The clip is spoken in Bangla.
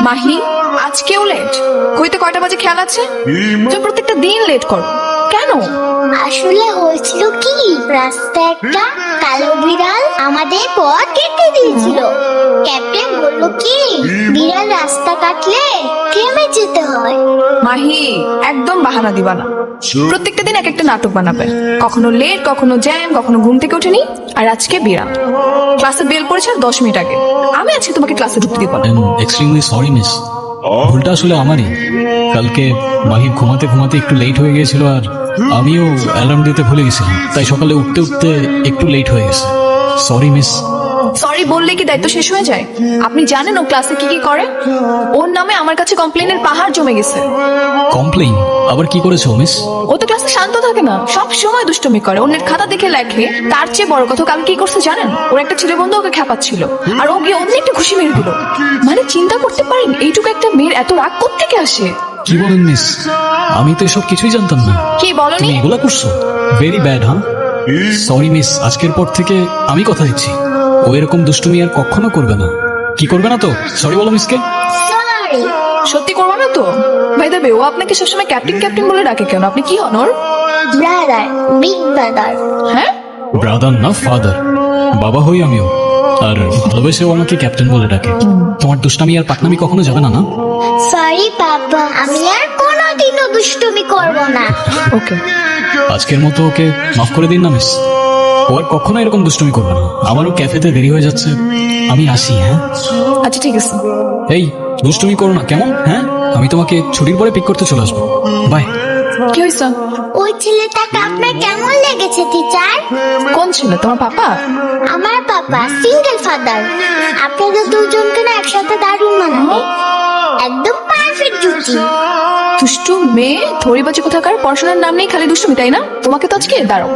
মাহি আজকেও লেট? কইতে কয়টা বাজে খেয়াল আছে? তুমি প্রত্যেকটা দিন লেট করো কেন? আসলে হয়েছিল কি, রাস্তায় একটা কালো বিড়াল আমাদের পথ কেটে দিয়েছিল। ক্যাপ্টেন বললো কি, বিড়াল রাস্তা কাটলে থেমে যেতে হয়। মাহি একদম বাহানা দিবা না। প্রত্যেকটা দিন এক একটা নাটক বানাবে, কখনো লেট, কখনো জ্যাম, কখনো ঘুম থেকে ওঠেনি। আর আজকে বিড়াল। ক্লাসে বেল পড়েছে আর 10 মিনিট আগে। আমি আজকে তোমাকে ক্লাসে ঢুকতে দিব না। এক্সট্রিমলি সরি মিস, ভুলটা আসলে আমারই। কালকে মাহি ঘুমাতে ঘুমাতে একটু লেট হয়ে গিয়েছিল, আর আমিও অ্যালার্ম দিতে ভুলে গেছিলাম, তাই সকালে উঠতে উঠতে একটু লেট হয়ে গেছে। Sorry miss. সরি বললে কি দায়িত্ব শেষ হয়ে যায়? আপনি জানেন ও ক্লাসে কি কি করে? ওর নামে আমার কাছে কমপ্লেনের পাহাড় জমে গেছে। কমপ্লেইন? আবার কি করেছো মিস? ও তো ক্লাসে শান্ত থাকে না, সব সময় দুষ্টুমি করে, অন্যের খাতা দেখে লেখে। তার চেয়ে বড় কথা, কাল কি করছে জানেন? ওর একটা ছেলে বন্ধু ওকে খেপাচ্ছিল, আর ও গিয়ে অন্য একটা খুশি মেরে দিল। মানে চিন্তা করতে পারেন এইটুকু একটা মেয়ের এত রাগ কোত্থেকে আসে? কি বলেন মিস? আমি তো এসব কিছুই জানতাম না। কি বলনি? তুমি এগুলা করছো? Very bad. হ্যাঁ, সরি মিস, আজকের পর থেকে আমি কথা দিচ্ছি ও এরকম দুষ্টুমি আর কখনো করবে না। কি করবে না তো? সরি বলো মিসকে। সরি। সত্যি করবো না তো? ভাই দেবে, ও আপনাকে সবসময় ক্যাপ্টেন ক্যাপ্টেন বলে ডাকে কেন? আপনি কি অনর? Brother, big brother. হ্যাঁ, ব্রাদার না ফাদার, বাবা হই আমিও। আর ভালোবেসেও আমাকে ক্যাপ্টেন বলে ডাকে। তোমার দুষ্টামি আর পাকনামি কখনো যাবে না, না? সরি বাবা, আমি আর কোনোদিনও দুষ্টুমি করব না। ওকে। আজকের মতো ওকে মাফ করে দিন না মিস। ও আর কখনো এরকম দুষ্টুমি করবে না। আমারও ক্যাফেতে দেরি হয়ে যাচ্ছে, আমি আসি। হ্যাঁ আচ্ছা ঠিক আছে। এই, দুষ্টুমি করো না কেমন? হ্যাঁ, আমি তোমাকে ছুটির পরে পিক করতে চলে আসবো। বাই। কি হয়েছে? ওই ছেলেটাকে আপনার কেমন লেগেছে টিচার? কোন ছিল তোমার পাপা? আমার পাপা সিঙ্গেল ফাদার। আপনাদের দুজনকে না একসাথে দারুণ মানাবে, একদম পারফেক্ট জুটি। দুষ্টু মেয়ে, থরিবাজি কোথাকার, পড়াশোনার নাম নেই, খালি দুষ্টুমি, তাই না? তোমাকে তো আজকে দাঁড়াও।